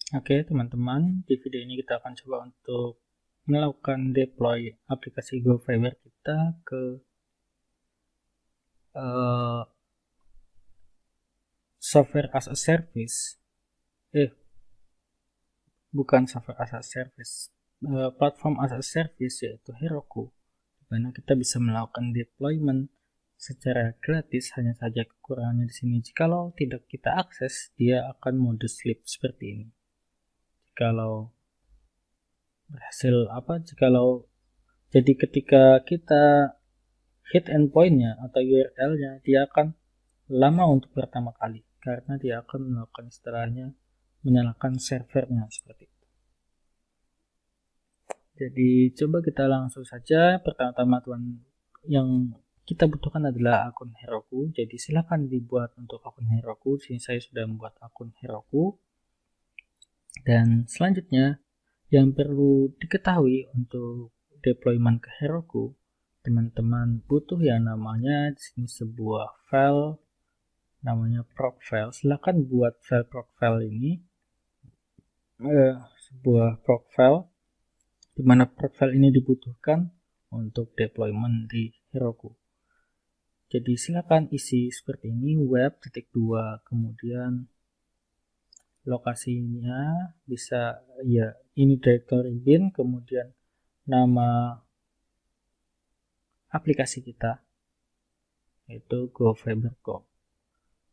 Oke, teman-teman, di video ini kita akan coba untuk melakukan deploy aplikasi GoFiber kita ke uh, software as a service. Bukan software as a service, platform as a service yaitu Heroku, di mana kita bisa melakukan deployment secara gratis. Hanya saja kekurangannya di sini, jikalau tidak kita akses, dia akan mode sleep seperti ini. Jikalau berhasil jadi ketika kita hit endpoint-nya atau URL-nya, dia akan lama untuk pertama kali karena dia akan melakukan istilahnya menyalakan servernya seperti itu. Jadi coba kita langsung saja. Pertama-tama yang kita butuhkan adalah akun Heroku. Jadi silakan dibuat untuk akun Heroku. Di sini saya sudah membuat akun Heroku. Dan selanjutnya yang perlu diketahui untuk deployment ke Heroku, teman-teman butuh yang namanya di sini sebuah file namanya proc file. Silakan buat file proc file ini sebuah proc file di mana proc file ini dibutuhkan untuk deployment di Heroku. Jadi silakan isi seperti ini, web titik 2, kemudian lokasinya bisa ya ini directory bin, kemudian nama aplikasi kita yaitu GoFiber.co.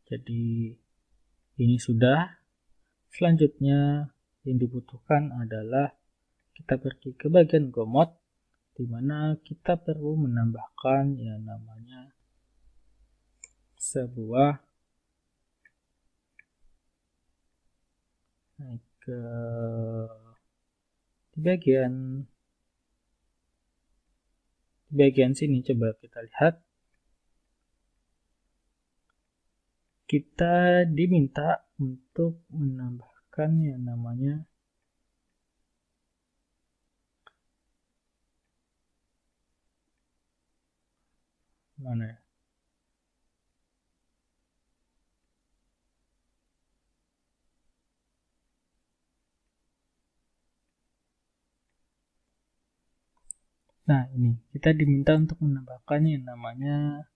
Jadi ini sudah. Selanjutnya yang dibutuhkan adalah kita pergi ke bagian GoMod, di mana kita perlu menambahkan yang namanya sebuah ke di bagian sini. Coba kita lihat, kita diminta untuk menambahkan yang namanya mana ya? Nah, ini kita diminta untuk menambahkan yang namanya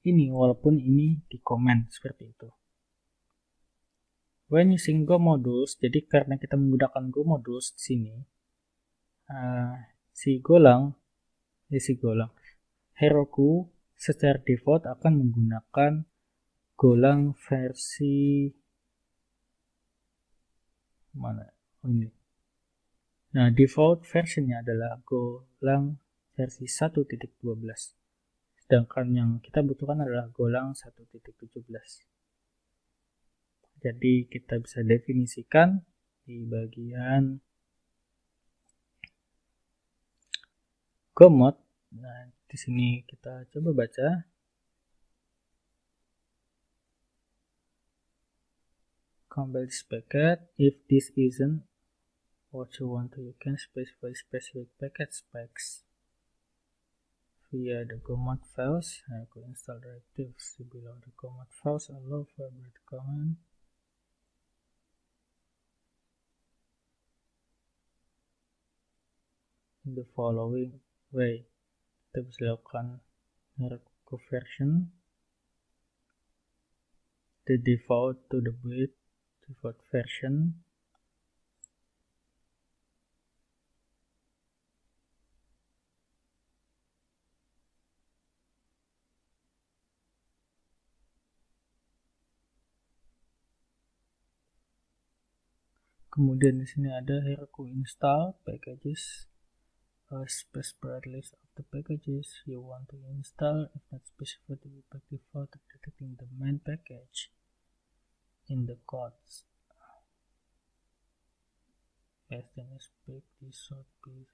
ini, walaupun ini di komen seperti itu. When using Go modules, jadi karena kita menggunakan Go modules di sini, si Golang Heroku secara default akan menggunakan Golang versi mana? Oh, ini. Nah, default versionnya adalah Golang versi 1.12. Sedangkan yang kita butuhkan adalah Golang 1.17. Jadi kita bisa definisikan di bagian GoMod. Nah, di sini kita coba baca. Compile this packet. If this isn't what you want to, you can specify specific packet specs via the GoMod files. I could install directives below the GoMod files. Allow for breadcrumb in the following way. Kita bisa lakukan Heroku version the default to the default version. Kemudian di sini ada Heroku install packages, specify list of the packages you want to install. If not specified, the pack default detecting the main package in the codes. Yes, then expect this should be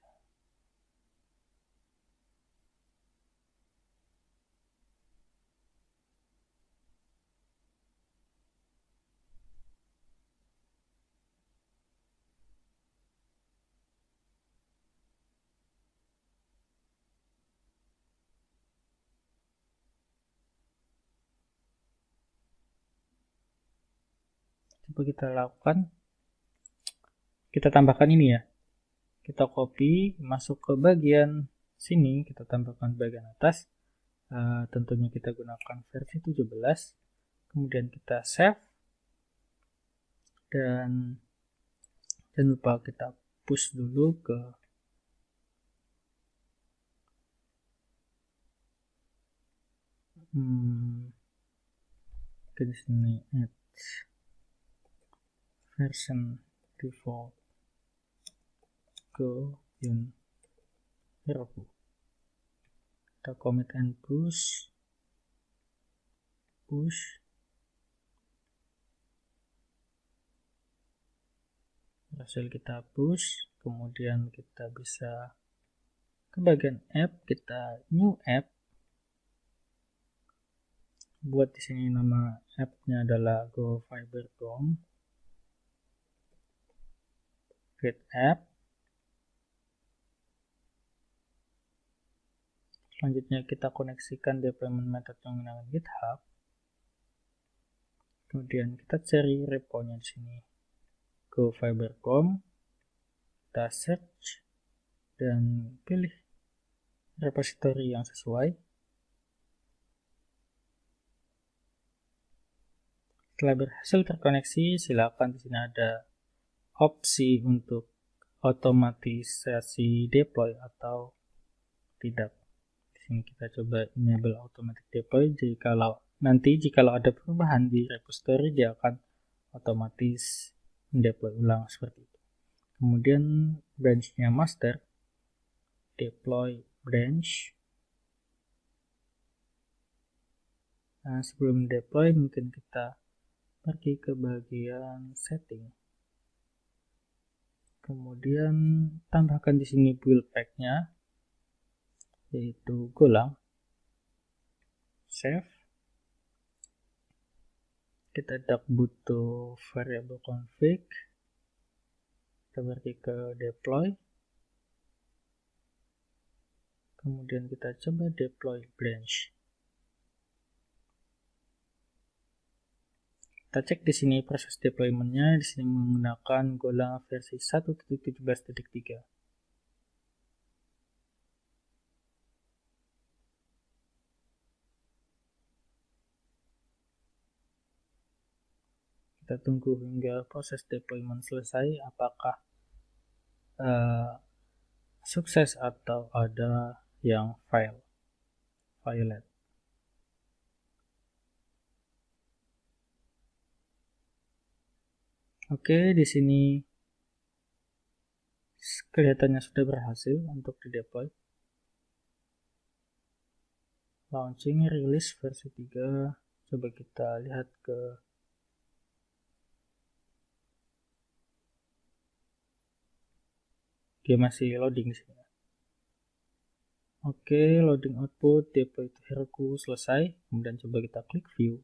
coba kita lakukan. kita tambahkan ini ya. Kita copy, masuk ke bagian sini, kita tambahkan bagian atas. Tentunya kita gunakan versi 17. Kemudian kita save. Dan jangan lupa kita push dulu ke sini, add version default ke Heroku. Kita commit and push, hasil kita push, kemudian kita bisa ke bagian app, kita new app. Buat di sini nama app-nya adalah GoFiber.com. Create app. Selanjutnya kita koneksikan deployment method yang menggunakan GitHub. Kemudian kita cari repo-nya di sini. GoFiber.com. Kita search dan pilih repository yang sesuai. Setelah berhasil terkoneksi, silakan di sini ada opsi untuk otomatisasi deploy atau tidak. Di sini kita coba enable automatic deploy. Jadi jika ada perubahan di repository, dia akan otomatis mendeploy ulang seperti itu. Kemudian branch-nya master, deploy branch. Nah, sebelum deploy mungkin kita pergi ke bagian setting. Kemudian tambahkan di sini build pack-nya, yaitu Golang. Save. Kita butuh variable config. Kita pergi ke deploy. Kemudian kita coba deploy branch. Kita cek di sini proses deployment-nya. Di sini menggunakan Golang versi 1.17.3. Kita tunggu hingga proses deployment selesai, apakah sukses atau ada yang violate. Oke, di sini kelihatannya sudah berhasil untuk dideploy. Launching rilis versi 3. Coba kita lihat ke dia masih loading di sini. Oke, loading output deploy to Heroku selesai. Kemudian coba kita klik view.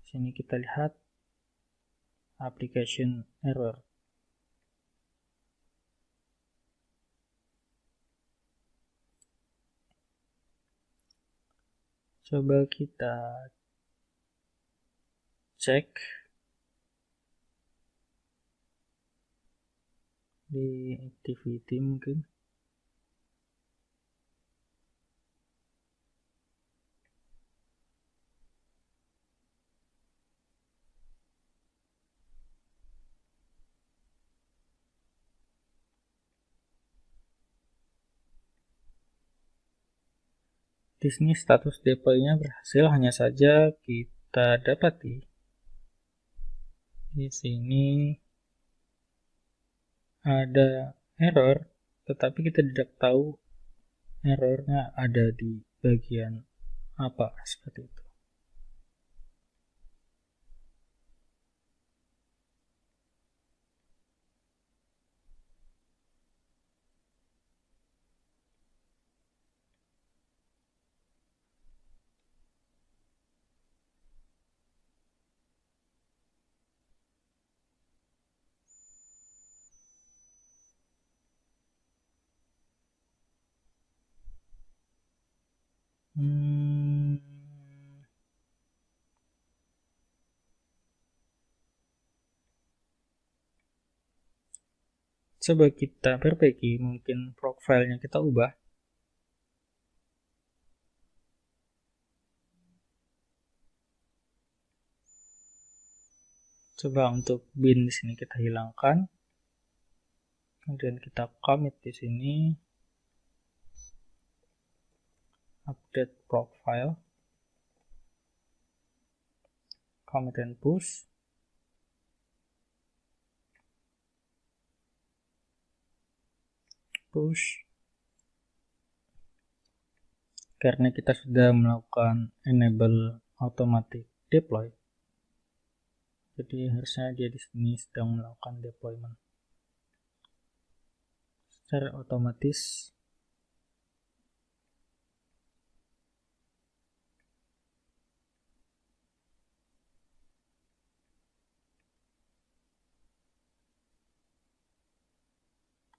Di sini kita lihat application error. Coba kita cek di activity mungkin. Di sini status deploy-nya berhasil, hanya saja kita dapati di sini ada error, tetapi kita tidak tahu errornya ada di bagian apa seperti itu. Coba kita perbaiki, mungkin profilnya kita ubah. Coba untuk bin di sini kita hilangkan. Kemudian kita commit di sini. Update profile. Commit and push. Push. Karena kita sudah melakukan enable automatic deploy. Jadi harusnya dia di sini sedang melakukan deployment secara otomatis.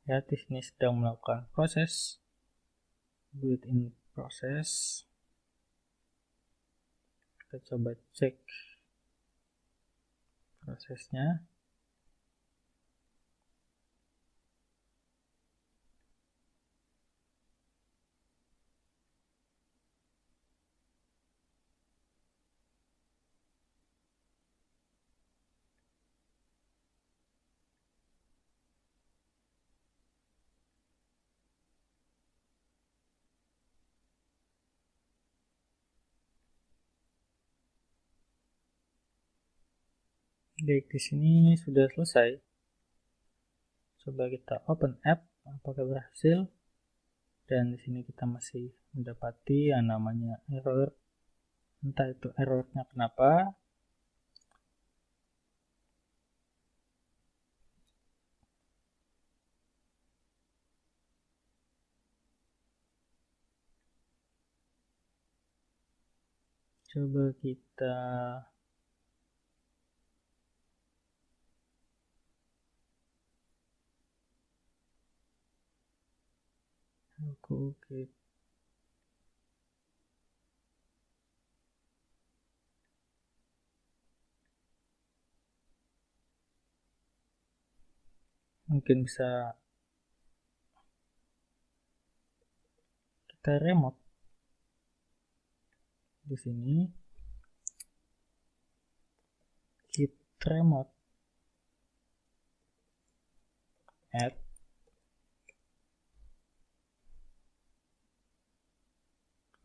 Ya, di sini sedang melakukan proses built-in proses. Kita coba cek prosesnya. Baik, di sini sudah selesai. Coba kita open app, apakah berhasil? Dan di sini kita masih mendapati yang namanya error. Entah itu errornya kenapa. Coba kita mungkin bisa kita remote di sini. Git remote add.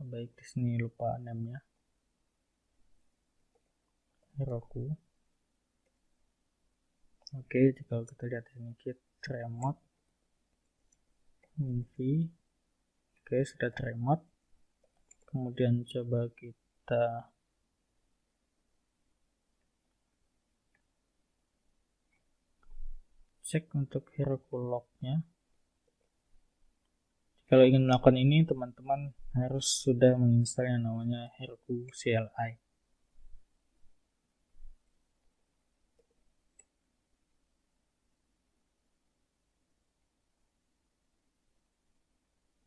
Baik, di sini lupa namanya. Heroku. Oke, kalau kita lihat ini git remote minv. Oke, sudah remote. Kemudian coba kita cek untuk Heroku lognya. Kalau ingin melakukan ini, teman-teman harus sudah menginstal yang namanya Heroku CLI.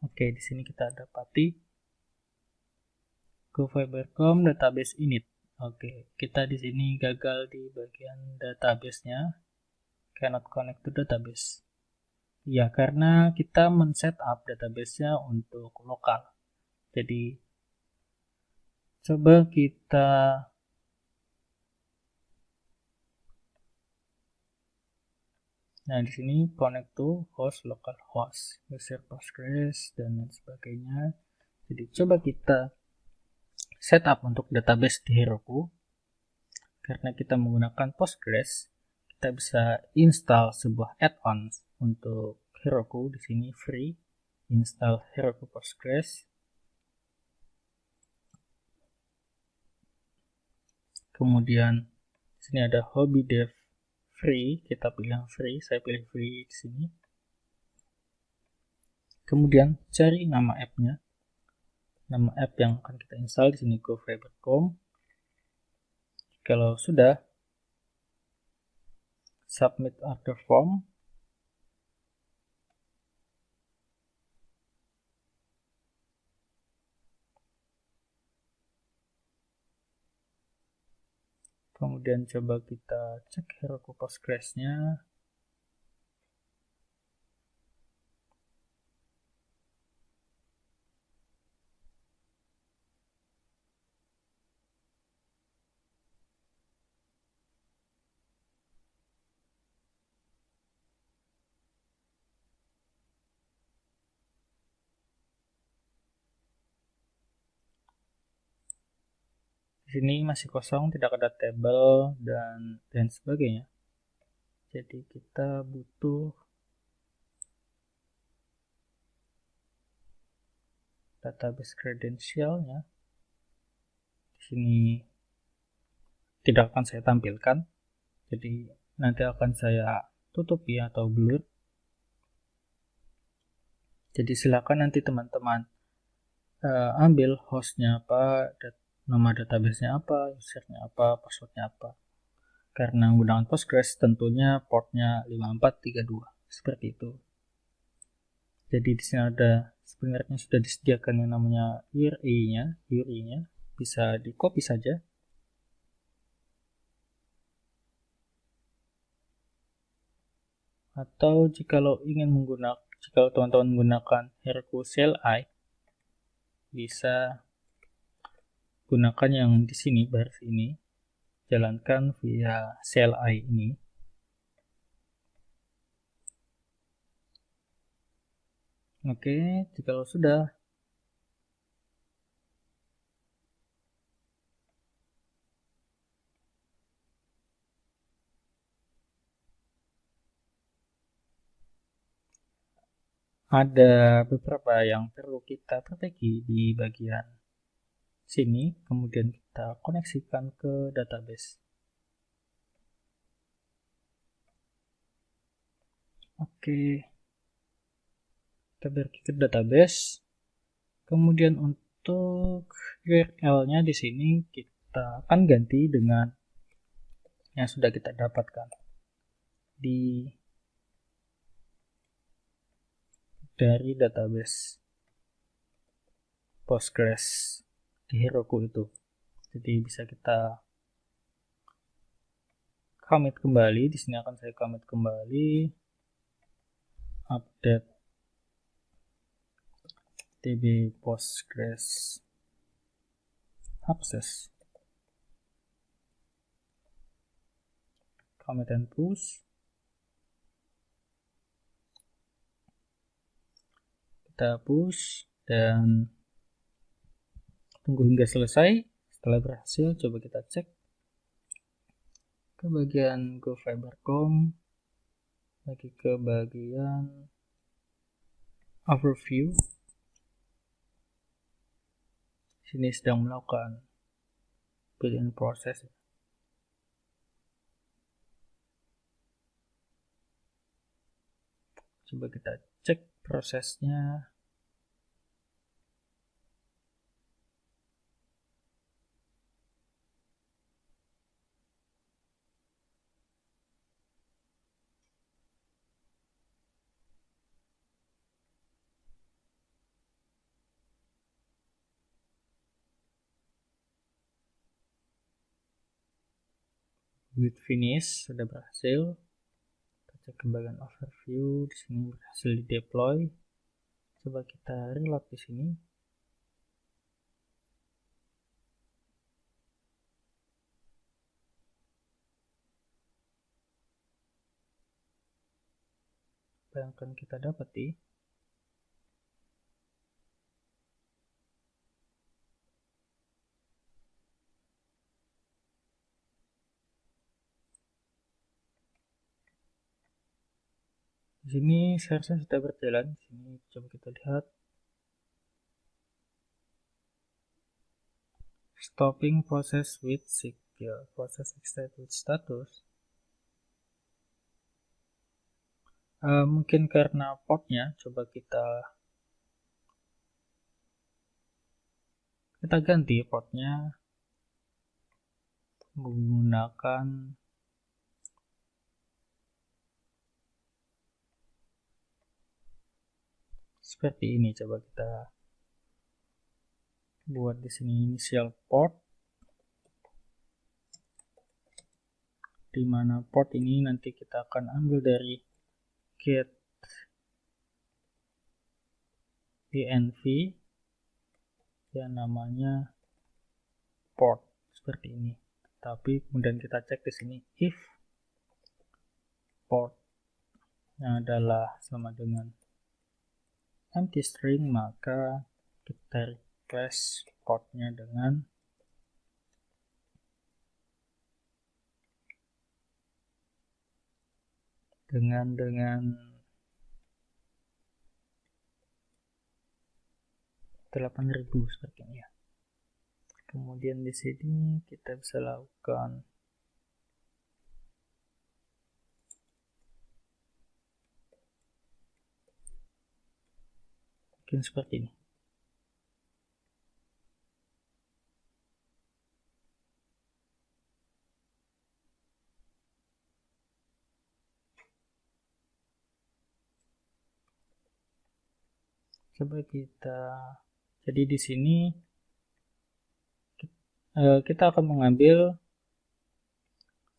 Oke, di sini kita dapati GoFiberCom database init. Oke, kita di sini gagal di bagian database-nya. Cannot connect to database. Ya, karena kita men-setup database-nya untuk lokal. Jadi, coba kita di sini connect to host localhost, user Postgres dan lain sebagainya. Jadi, coba kita setup untuk database di Heroku. Karena kita menggunakan Postgres, kita bisa install sebuah add-on untuk Heroku. Di sini free, install Heroku Postgres. Kemudian di sini ada hobby dev free, kita pilih free, saya pilih free di sini. Kemudian cari nama app-nya. Nama app yang akan kita install di sini GoFiberCom. Kalau sudah, submit order form. Kemudian coba kita cek Heroku Postgres-nya. sini masih kosong, tidak ada tabel dan sebagainya. Jadi kita butuh database kredensialnya. Di sini tidak akan saya tampilkan, jadi nanti akan saya tutupi atau blur. Jadi silakan nanti teman-teman ambil hostnya apa, nama databasenya apa, usernya apa, passwordnya apa. Karena menggunakan Postgres tentunya portnya 5432 seperti itu. Jadi di sini ada sebenarnya sudah disediakan yang namanya URI-nya, bisa di copy saja. Atau jika teman-teman menggunakan Heroku CLI, bisa gunakan yang di sini, baris ini, jalankan via CLI ini. Oke, jika sudah, ada beberapa yang perlu kita perbaiki di bagian sini, kemudian kita koneksikan ke database. Oke, kita pergi ke database. Kemudian untuk URL-nya di sini kita akan ganti dengan yang sudah kita dapatkan dari database Postgres di Heroku itu. Jadi bisa kita commit kembali. Di sini akan saya commit kembali update db Postgres access, commit and push. Kita push dan tunggu hingga selesai. Setelah berhasil, coba kita cek ke bagian GoFiberCom, lagi ke bagian overview. Sini sedang melakukan build-in proses. Coba kita cek prosesnya. With finish sudah berhasil. Kita cek ke bagian overview, di sini berhasil di deploy. Coba kita reload di sini. Apa yang akan kita dapati? Di sini seharusnya sudah berjalan. Di sini coba kita lihat. Stopping process with secure, process extended with status. Mungkin karena portnya, coba kita ganti portnya menggunakan seperti ini. Coba kita buat di sini initial port, di mana port ini nanti kita akan ambil dari get env yang namanya port seperti ini. Tapi kemudian kita cek di sini if portnya adalah sama dengan empty string, maka kita replace portnya dengan dengan 8.000 seperti ini ya. Kemudian di sini kita bisa lakukan mungkin seperti ini. Coba jadi di sini kita akan mengambil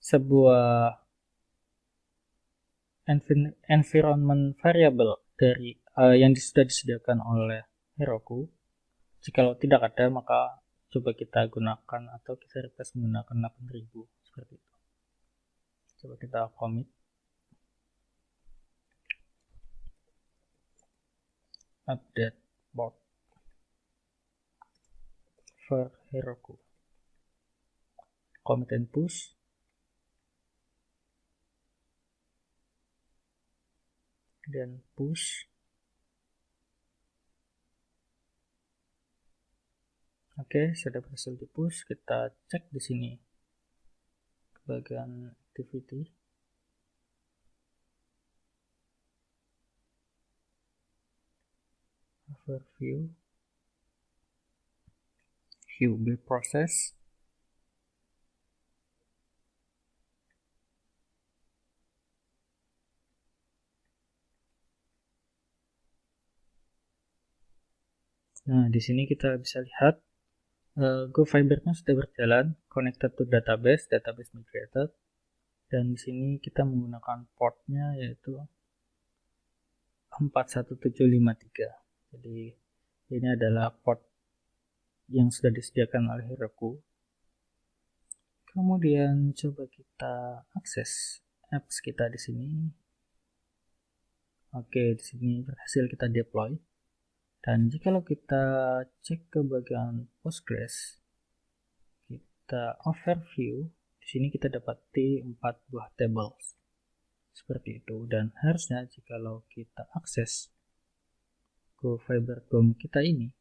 sebuah environment variable dari yang sudah disediakan oleh Heroku. Jikalau tidak ada, maka coba kita gunakan atau kita request menggunakan 8.000 seperti itu. Coba kita commit update port for Heroku, commit and push. Dan push. Oke, sudah berhasil di push. Kita cek di sini ke bagian activity. Overview. View build process. Nah, di sini kita bisa lihat GoFiber-nya sudah berjalan, connected to database migrated, dan di sini kita menggunakan portnya yaitu 41753. Jadi ini adalah port yang sudah disediakan oleh Heroku. Kemudian coba kita akses apps kita di sini. Oke, di sini berhasil kita deploy. Dan jikalau kita cek ke bagian Postgres, kita overview, di sini kita dapati 4 buah tables. Seperti itu. Dan harusnya jikalau kita akses GoFiber DOM kita ini,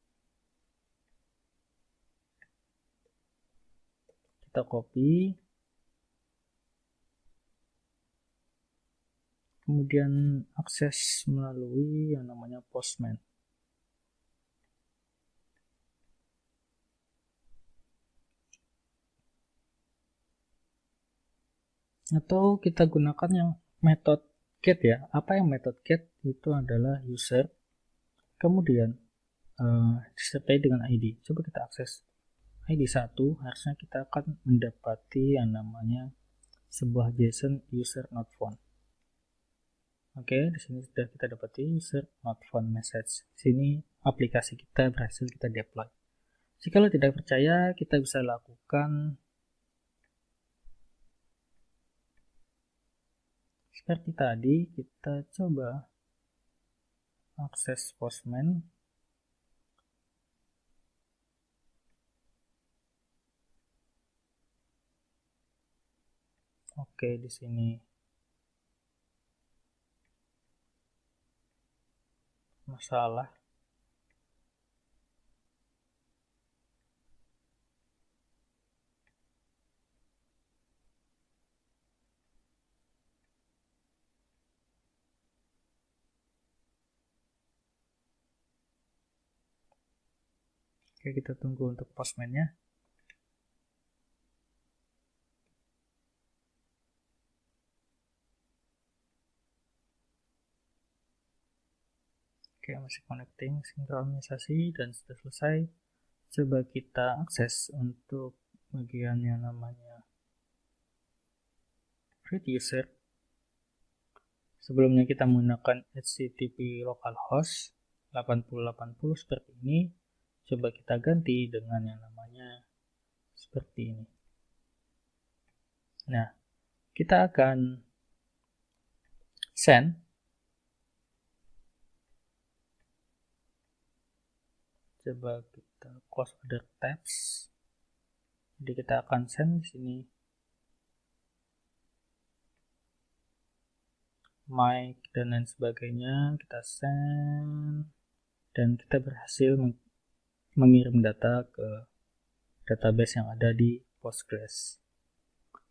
kita copy, kemudian akses melalui yang namanya Postman. Atau kita gunakan yang method get ya. Apa yang method get? Itu adalah user, kemudian disertai dengan ID. Coba kita akses ID 1, harusnya kita akan mendapati yang namanya sebuah JSON user not found. Oke, di sini sudah kita dapati user not found message. Di sini aplikasi kita berhasil kita deploy. Jika tidak percaya, kita bisa lakukan seperti tadi. Kita coba akses Postman. Oke, di sini masalah. Oke, kita tunggu untuk Postman-nya. Oke, masih connecting, sinkronisasi, dan sudah selesai. Coba kita akses untuk bagian yang namanya create user. Sebelumnya kita menggunakan HTTP localhost 8080 seperti ini. Coba kita ganti dengan yang namanya seperti ini. Nah, kita akan send. Coba kita close other tabs. Jadi kita akan send di sini mic dan lain sebagainya, kita send, dan kita berhasil mengirim data ke database yang ada di Postgres.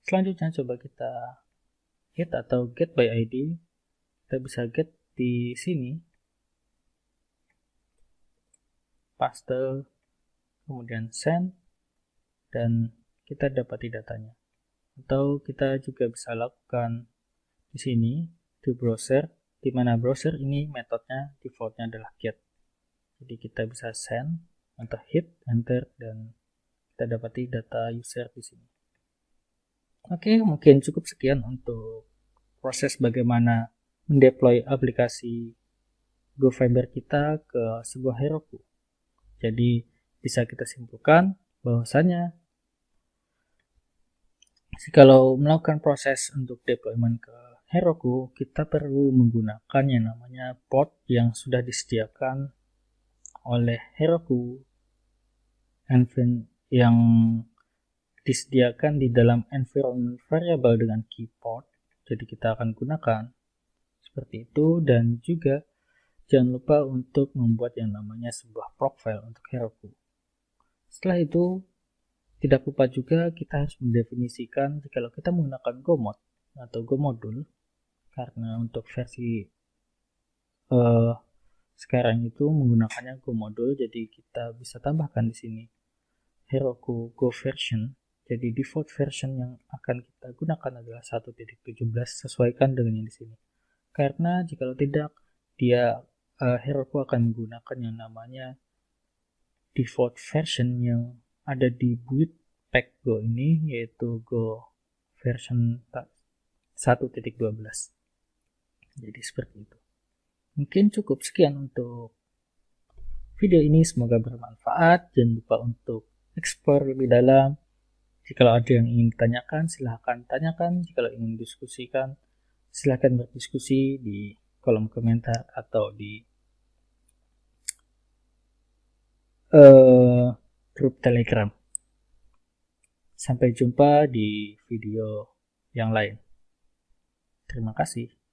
Selanjutnya coba kita hit atau get by ID. Kita bisa get di sini, paste, kemudian send, dan kita dapati datanya. Atau kita juga bisa lakukan di sini di browser, di mana browser ini metodenya defaultnya adalah get. Jadi kita bisa send atau hit enter dan kita dapati data user di sini. Oke, mungkin cukup sekian untuk proses bagaimana mendeploy aplikasi GoFiber kita ke sebuah Heroku. Jadi bisa kita simpulkan bahwasanya jikalau melakukan proses untuk deployment ke Heroku, kita perlu menggunakan yang namanya port yang sudah disediakan oleh Heroku yang disediakan di dalam environment variable dengan key port. Jadi kita akan gunakan seperti itu, dan juga jangan lupa untuk membuat yang namanya sebuah profile untuk Heroku. Setelah itu, tidak lupa juga kita harus mendefinisikan jika kita menggunakan GoMod atau GoModule, karena untuk versi sekarang itu menggunakannya GoModule, jadi kita bisa tambahkan di sini Heroku Go version. Jadi default version yang akan kita gunakan adalah 1.17, sesuaikan dengan yang di sini. Karena jika tidak, dia Heroku akan menggunakan yang namanya default version yang ada di build pack Go ini, yaitu Go version 1.12. Jadi seperti itu. Mungkin cukup sekian untuk video ini, semoga bermanfaat. Jangan lupa untuk explore lebih dalam. Jika ada yang ingin ditanyakan, silahkan tanyakan. Jika ingin diskusikan, silahkan berdiskusi di kolom komentar atau di grup Telegram. Sampai jumpa di video yang lain. Terima kasih.